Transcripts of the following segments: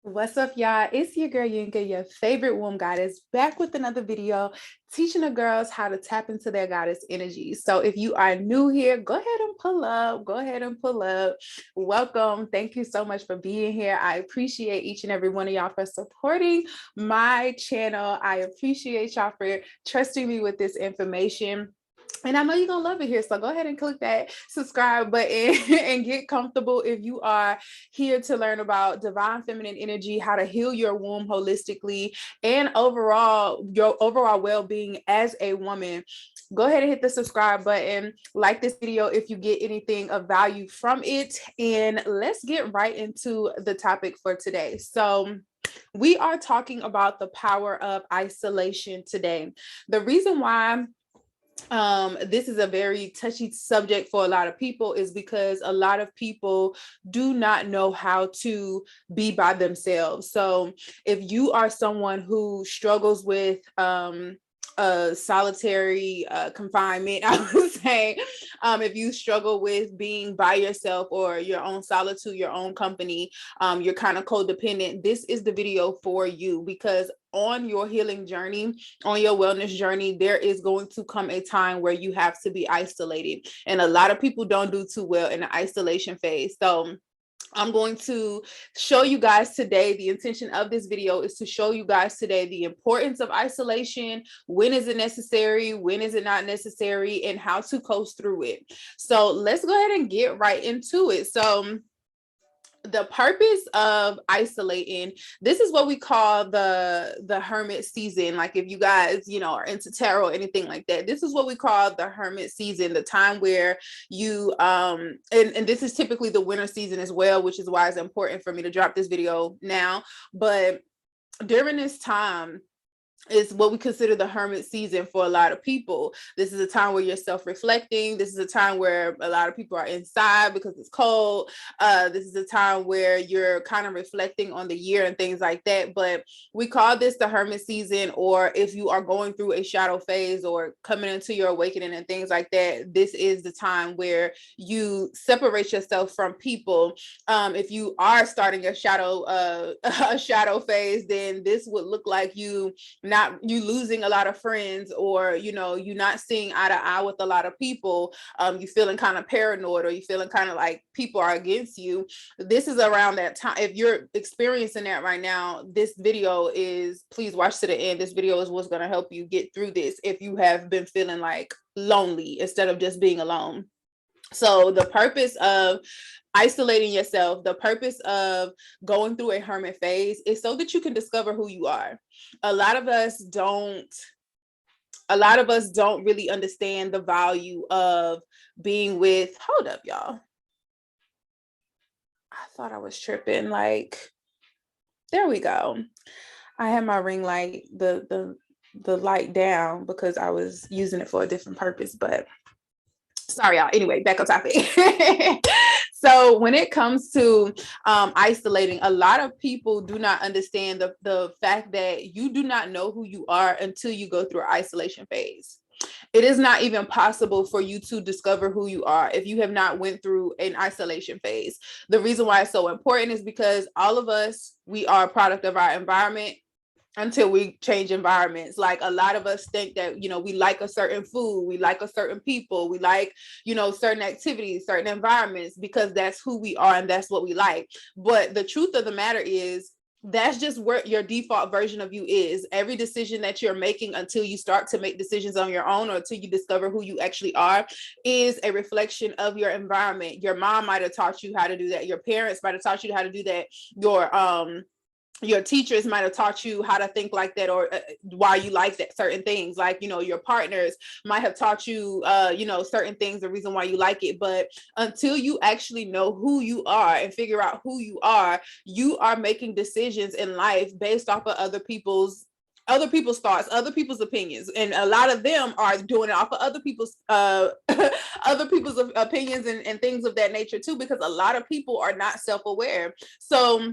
What's up, y'all? It's your girl Yinka, your favorite womb goddess, back with another video teaching the girls how to tap into their goddess energy. So if you are new here, go ahead and pull up. Go ahead and pull up. Welcome. Thank you so much for being here. I appreciate each and every one of y'all for supporting my channel. I appreciate y'all for trusting me with this information. And I know you're going to love it here. So go ahead and click that subscribe button and get comfortable if you are here to learn about divine feminine energy, how to heal your womb holistically, and overall, your overall well-being as a woman. Go ahead and hit the subscribe button, like this video if you get anything of value from it. And let's get right into the topic for today. So we are talking about the power of isolation today. The reason why this is a very touchy subject for a lot of people is because a lot of people do not know how to be by themselves. So if you are someone who struggles with solitary confinement, I would say, if you struggle with being by yourself or your own solitude, your own company, you're kind of codependent, this is the video for you, because on your healing journey, on your wellness journey, there is going to come a time where you have to be isolated. And a lot of people don't do too well in the isolation phase. So I'm going to show you guys today, the intention of this video is to show you guys today the importance of isolation, when is it necessary, when is it not necessary, and how to coast through it. So let's go ahead and get right into it. So the purpose of isolating, this is what we call the hermit season. Like if you guys, are into tarot or anything like that, this is what we call the hermit season, the time where you, and this is typically the winter season as well, which is why it's important for me to drop this video now. But during this time, is what we consider the hermit season for a lot of people. This is a time where you're self-reflecting. This is a time where a lot of people are inside because it's cold. This is a time where you're kind of reflecting on the year and things like that. But we call this the hermit season, or if you are going through a shadow phase or coming into your awakening and things like that, this is the time where you separate yourself from people. If you are starting a shadow phase, then this would look like you losing a lot of friends, or you not seeing eye to eye with a lot of people. You feeling kind of paranoid, or you feeling kind of like people are against you. This is around that time. If you're experiencing that right now, this video is, please watch to the end. This video is what's going to help you get through this if you have been feeling like lonely instead of just being alone. So the purpose of isolating yourself, the purpose of going through a hermit phase, is so that you can discover who you are. A lot of us don't really understand the value of being with, hold up, y'all. I thought I was tripping. Like, there we go. I had my ring light, the light down because I was using it for a different purpose, but sorry, y'all. Anyway, back on topic. So when it comes to isolating, a lot of people do not understand the fact that you do not know who you are until you go through an isolation phase. It is not even possible for you to discover who you are if you have not went through an isolation phase. The reason why it's so important is because all of us, we are a product of our environment until we change environments. Like a lot of us think that, we like a certain food, we like a certain people, we like, certain activities, certain environments, because that's who we are and that's what we like. But the truth of the matter is, that's just where your default version of you is. Every decision that you're making until you start to make decisions on your own, or until you discover who you actually are, is a reflection of your environment. Your mom might have taught you how to do that. Your parents might have taught you how to do that. Your teachers might have taught you how to think like that, or why you like that certain things. Like, your partners might have taught you, certain things, the reason why you like it. But until you actually know who you are and figure out who you are making decisions in life based off of other people's thoughts, other people's opinions, and a lot of them are doing it off of other people's opinions and things of that nature too, because a lot of people are not self-aware. So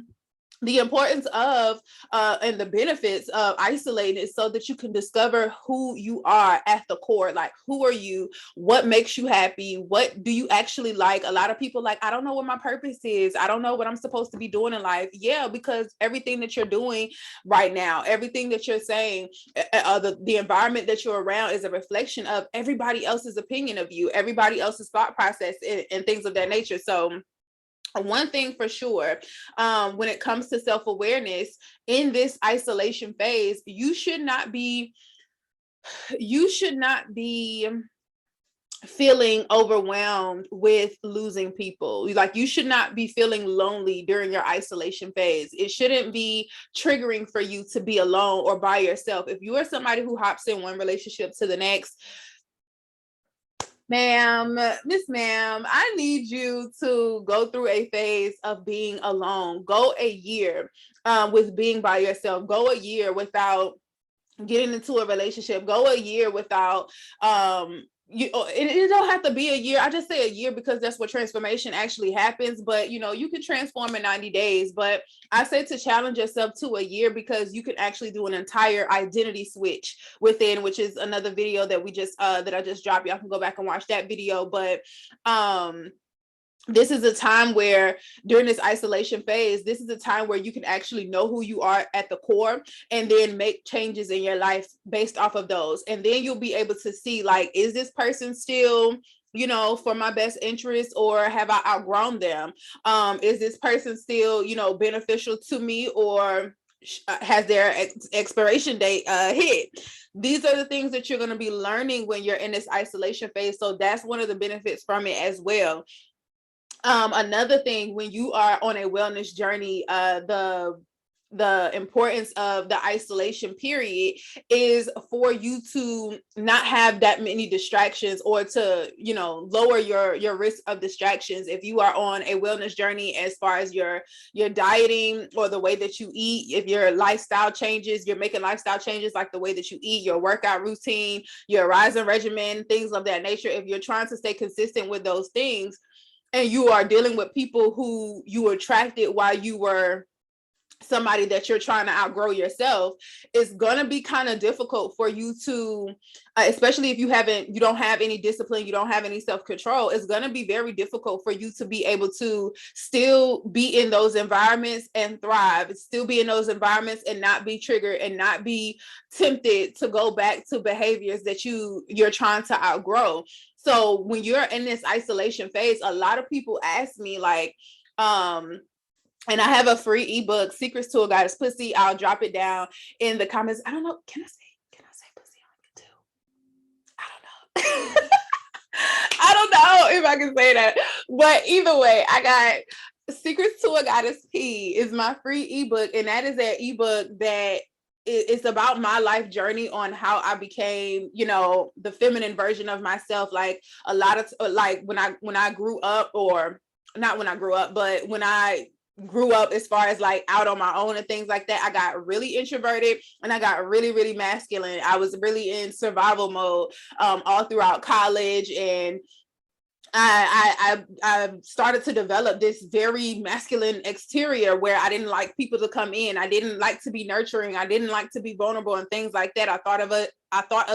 the importance of and the benefits of isolating is so that you can discover who you are at the core. Like, who are you? What makes you happy? What do you actually like? A lot of people like, I don't know what my purpose is. I don't know what I'm supposed to be doing in life. Yeah, because everything that you're doing right now, everything that you're saying, the environment that you're around is a reflection of everybody else's opinion of you, everybody else's thought process, and things of that nature. So one thing for sure, when it comes to self-awareness in this isolation phase, you should not be feeling overwhelmed with losing people. Like, you should not be feeling lonely during your isolation phase. It shouldn't be triggering for you to be alone or by yourself. If you are somebody who hops in one relationship to the next, Miss Ma'am, I need you to go through a phase of being alone. Go a year with being by yourself. Go a year without getting into a relationship. Go a year without it don't have to be a year. I just say a year because that's what transformation actually happens. But you can transform in 90 days. But I say to challenge yourself to a year, because you can actually do an entire identity switch within, which is another video that we just that I just dropped. Y'all can go back and watch that video. But this is a time where, during this isolation phase, this is a time where you can actually know who you are at the core, and then make changes in your life based off of those. And then you'll be able to see, like, is this person still for my best interest, or have I outgrown them? Is this person still beneficial to me, or has their expiration date hit? These are the things that you're going to be learning when you're in this isolation phase. So that's one of the benefits from it as well. Another thing, when you are on a wellness journey, the importance of the isolation period is for you to not have that many distractions, or to lower your risk of distractions. If you are on a wellness journey, as far as your dieting or the way that you eat, if your lifestyle changes, you're making lifestyle changes, like the way that you eat, your workout routine, your rising regimen, things of that nature. If you're trying to stay consistent with those things, and you are dealing with people who you attracted while you were somebody that you're trying to outgrow yourself, it's going to be kind of difficult for you to, especially if you don't have any discipline, you don't have any self-control, it's going to be very difficult for you to be able to still be in those environments and thrive, still be in those environments and not be triggered, and not be tempted to go back to behaviors that you're trying to outgrow. So when you're in this isolation phase, a lot of people ask me, like, and I have a free ebook, Secrets to a Goddess Pussy. I'll drop it down in the comments. I don't know. Can I say pussy on YouTube? I don't know. I don't know if I can say that. But either way, I got Secrets to a Goddess P is my free ebook. And that is an ebook that it's about my life journey on how I became, the feminine version of myself. Like, a lot of like when I grew up, or not when I grew up, but when I grew up, as far as like out on my own and things like that, I got really introverted, and I got really, really masculine. I was really in survival mode all throughout college, and I started to develop this very masculine exterior where I didn't like people to come in. I didn't like to be nurturing. I didn't like to be vulnerable and things like that. I thought of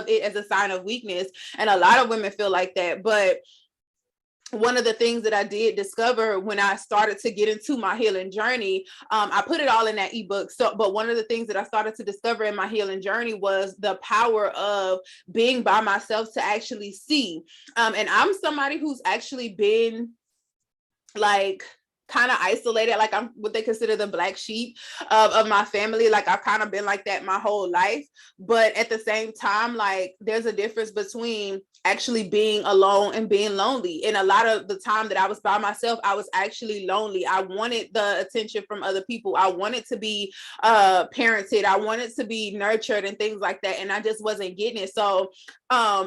it as a sign of weakness, and a lot of women feel like that. But one of the things that I did discover when I started to get into my healing journey, I put it all in that ebook. But one of the things that I started to discover in my healing journey was the power of being by myself to actually see. And I'm somebody who's actually been, like, kind of isolated. Like, I'm what they consider the black sheep of my family. Like, I've kind of been like that my whole life. But at the same time, like, there's a difference between actually being alone and being lonely. And a lot of the time that I was by myself, I was actually lonely. I wanted the attention from other people. I wanted to be parented. I wanted to be nurtured and things like that. And I just wasn't getting it. So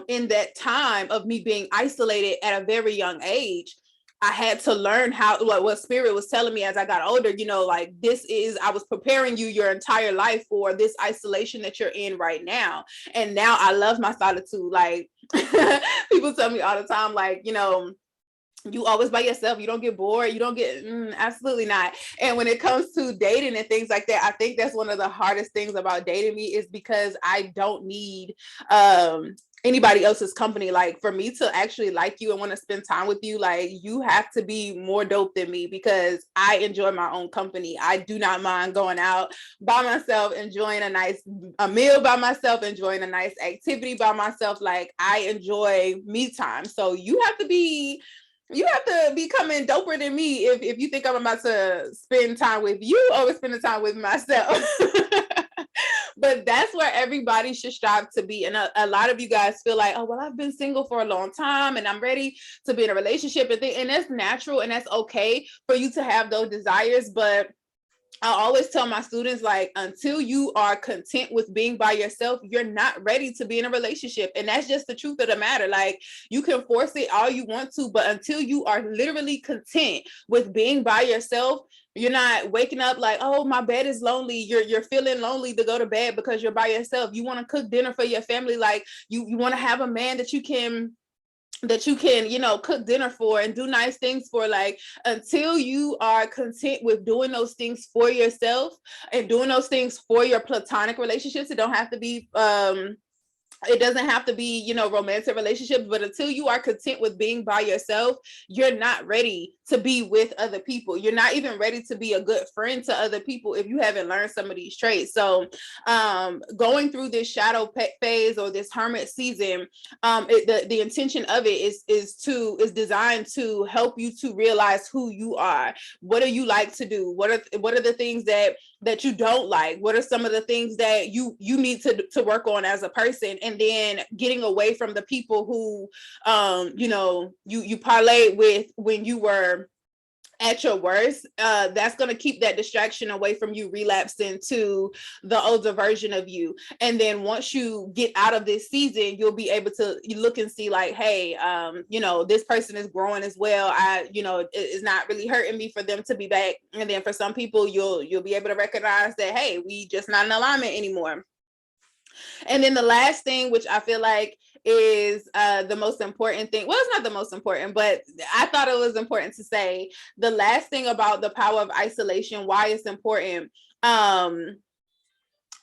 in that time of me being isolated at a very young age, I had to learn what spirit was telling me as I got older, like, I was preparing you your entire life for this isolation that you're in right now. And now I love my solitude. Like, people tell me all the time, like, You always by yourself. You don't get bored. You don't get absolutely not. And when it comes to dating and things like that, I think that's one of the hardest things about dating me is because I don't need anybody else's company. Like for me to actually like you and want to spend time with you, like you have to be more dope than me because I enjoy my own company. I do not mind going out by myself, enjoying a meal by myself, enjoying a nice activity by myself. Like I enjoy me time. So you have to be coming doper than me if you think I'm about to spend time with you over spending time with myself. But that's where everybody should strive to be. And a lot of you guys feel like, oh, well, I've been single for a long time and I'm ready to be in a relationship and that's natural and that's okay for you to have those desires. But I always tell my students, like, until you are content with being by yourself, you're not ready to be in a relationship. And that's just the truth of the matter. Like, you can force it all you want to, but until you are literally content with being by yourself, you're not waking up like, oh, my bed is lonely. You're feeling lonely to go to bed because you're by yourself. You want to cook dinner for your family. Like you want to have a man that you can, cook dinner for and do nice things for. Like until you are content with doing those things for yourself and doing those things for your platonic relationships, it don't have to be it doesn't have to be, romantic relationships, but until you are content with being by yourself, you're not ready to be with other people. You're not even ready to be a good friend to other people if you haven't learned some of these traits. So going through this shadow phase or this hermit season, the intention of it is designed to help you to realize who you are. What do you like to do? What are the things that you don't like? What are some of the things that you need to work on as a person? And then getting away from the people who you parlayed with when you were at your worst. That's going to keep that distraction away from you relapsing to the older version of you. And then once you get out of this season, you'll be able to look and see like, hey, this person is growing as well. It's not really hurting me for them to be back. And then for some people, you'll be able to recognize that, hey, we just not in alignment anymore. And then the last thing, which I feel like is the most important thing. Well, it's not the most important, but I thought it was important to say. The last thing about the power of isolation, why it's important,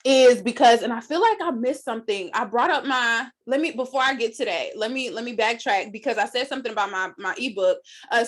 is because, and I feel like I missed something. I brought up before I get to that, let me backtrack because I said something about my ebook,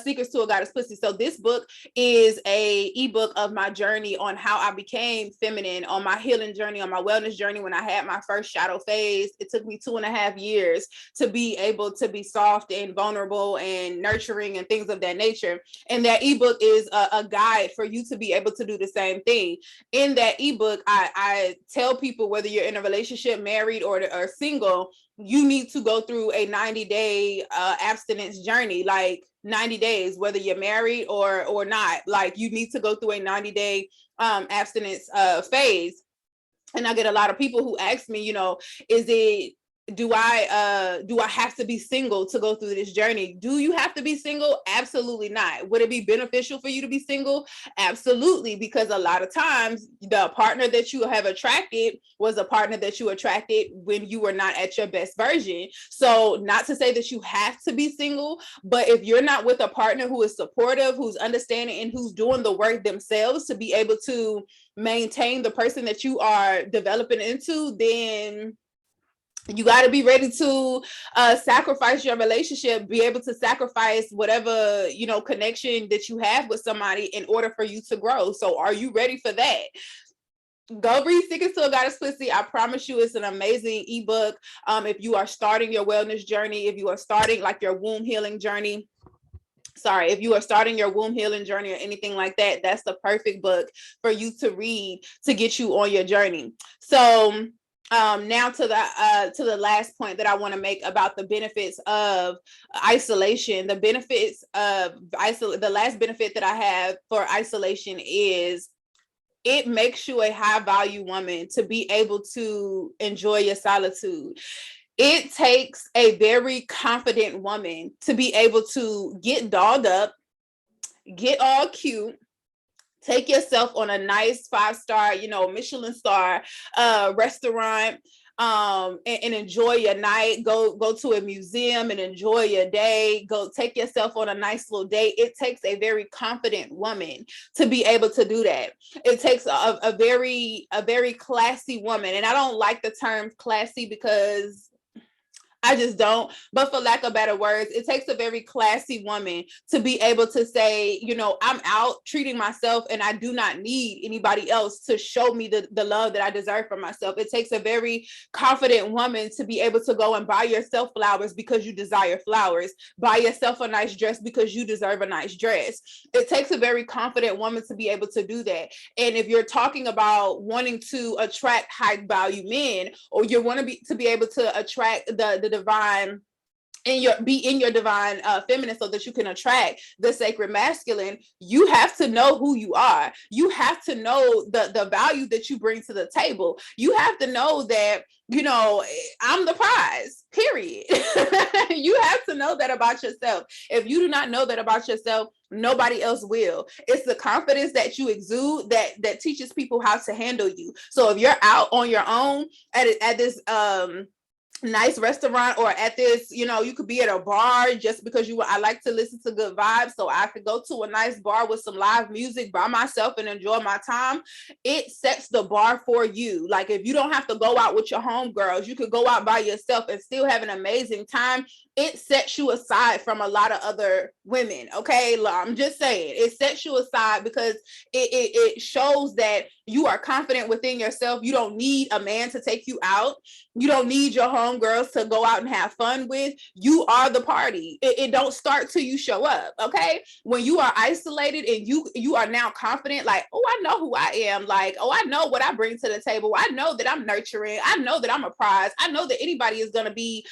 Secrets to a Goddess Pussy. So this book is a ebook of my journey on how I became feminine, on my healing journey, on my wellness journey. When I had my first shadow phase, it took me 2.5 years to be able to be soft and vulnerable and nurturing and things of that nature. And that ebook is a guide for you to be able to do the same thing. In that ebook, I tell people, whether you're in a relationship, married or single, you need to go through a 90-day abstinence journey, like 90 days, whether you're married or not. Like you need to go through a 90-day abstinence phase. And I get a lot of people who ask me, do I have to be single to go through this journey? Do you have to be single? Absolutely not. Would it be beneficial for you to be single? Absolutely, because a lot of times the partner that you have attracted was a partner that you attracted when you were not at your best version. So not to say that you have to be single, but if you're not with a partner who is supportive, who's understanding, and who's doing the work themselves to be able to maintain the person that you are developing into, then you got to be ready to sacrifice your relationship, be able to sacrifice whatever, connection that you have with somebody in order for you to grow. So are you ready for that? Go read Secrets to a Goddess Pussy. I promise you it's an amazing ebook. If you are starting your wellness journey, if you are starting like your womb healing journey, if you are starting your womb healing journey or anything like that, that's the perfect book for you to read to get you on your journey. So now to the last point that I want to make about the benefits of isolation. The last benefit that I have for isolation is it makes you a high value woman to be able to enjoy your solitude. It takes a very confident woman to be able to get dolled up, get all cute, take yourself on a nice 5-star, Michelin star restaurant, and enjoy your night. Go to a museum and enjoy your day. Go take yourself on a nice little date. It takes a very confident woman to be able to do that. It takes a very classy woman. And I don't like the term classy because I just don't. But for lack of better words, it takes a very classy woman to be able to say, you know, I'm out treating myself and I do not need anybody else to show me the love that I deserve for myself. It takes a very confident woman to be able to go and buy yourself flowers because you desire flowers, buy yourself a nice dress because you deserve a nice dress. It takes a very confident woman to be able to do that. And if you're talking about wanting to attract high value men, or you want to be able to attract the divine be in your divine feminine, so that you can attract the sacred masculine, you have to know who you are. You have to know the value that you bring to the table. You have to know that, you know, I'm the prize, period. You have to know that about yourself. If you do not know that about yourself, nobody else will. It's the confidence that you exude that teaches people how to handle you. So if you're out on your own at this nice restaurant, or at this, you know, you could be at a bar just because I like to listen to good vibes, so I could go to a nice bar with some live music by myself and enjoy my time. It sets the bar for you. Like, if you don't have to go out with your homegirls, you could go out by yourself and still have an amazing time. It sets you aside from a lot of other women. Okay, I'm just saying, it sets you aside because it shows that you are confident within yourself. You don't need a man to take you out. You don't need your homegirls to go out and have fun with. You are the party. It don't start till you show up. Okay, when you are isolated and you are now confident, like, oh, I know who I am. Like, oh, I know what I bring to the table. I know that I'm nurturing. I know that I'm a prize. I know that anybody is going to be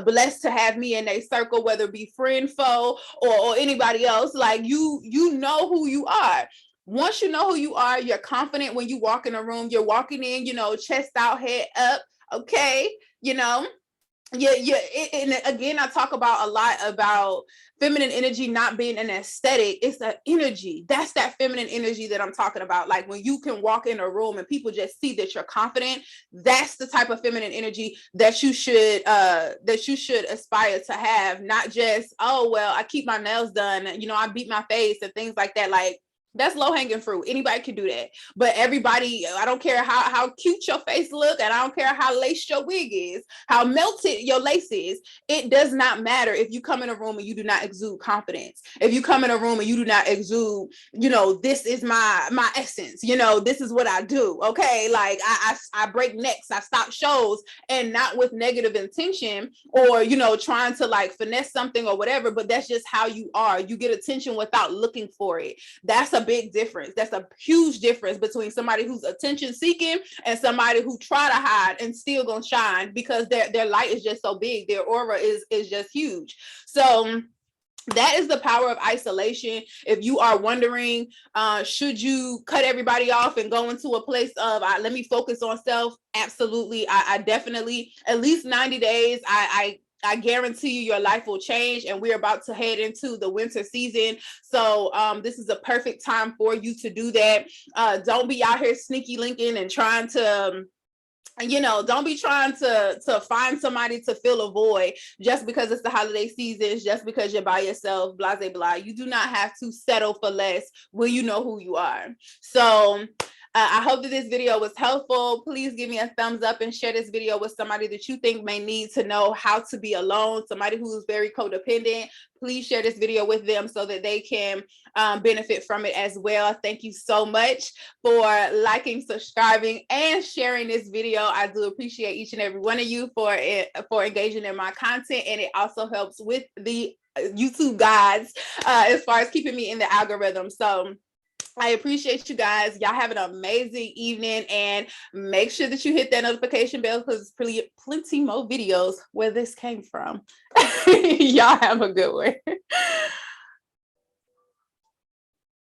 blessed to have me in their circle, whether it be friend, foe, or anybody else. Like, you know who you are. Once you know who you are, you're confident when you walk in a room. You're walking in, you know, chest out, head up. Okay, you know, yeah. And again, I talk about a lot about feminine energy not being an aesthetic. It's an energy. That's that feminine energy that I'm talking about. Like, when you can walk in a room and people just see that you're confident, that's the type of feminine energy that you should aspire to have. Not just, oh, well, I keep my nails done, you know, I beat my face and things like that. Like, that's low-hanging fruit. Anybody can do that. But everybody, I don't care how cute your face look, and I don't care how laced your wig is, how melted your lace is. It does not matter if you come in a room and you do not exude confidence. If you come in a room and you do not exude, you know, this is my essence, you know, this is what I do. Okay, like I break necks, I stop shows, and not with negative intention, or, you know, trying to like finesse something or whatever, but that's just how you are. You get attention without looking for it. That's a big difference. That's a huge difference between somebody who's attention seeking and somebody who try to hide and still gonna shine, because their light is just so big. Their aura is just huge. So that is the power of isolation. If you are wondering, should you cut everybody off and go into a place of let me focus on self? Absolutely. I definitely, at least 90 days, I guarantee you your life will change, and we're about to head into the winter season. So this is a perfect time for you to do that. Don't be out here sneaky linking and trying to, you know, don't be trying to find somebody to fill a void just because it's the holiday season, just because you're by yourself, blah, blah, blah. You do not have to settle for less when you know who you are. So I hope that this video was helpful. Please give me a thumbs up and share this video with somebody that you think may need to know how to be alone, somebody who's very codependent. Please share this video with them so that they can benefit from it as well. Thank you so much for liking, subscribing, and sharing this video. I do appreciate each and every one of you for engaging in my content, and it also helps with the YouTube guides as far as keeping me in the algorithm. So I appreciate you guys. Y'all have an amazing evening, and make sure that you hit that notification bell, because there's plenty more videos where this came from. Y'all have a good one.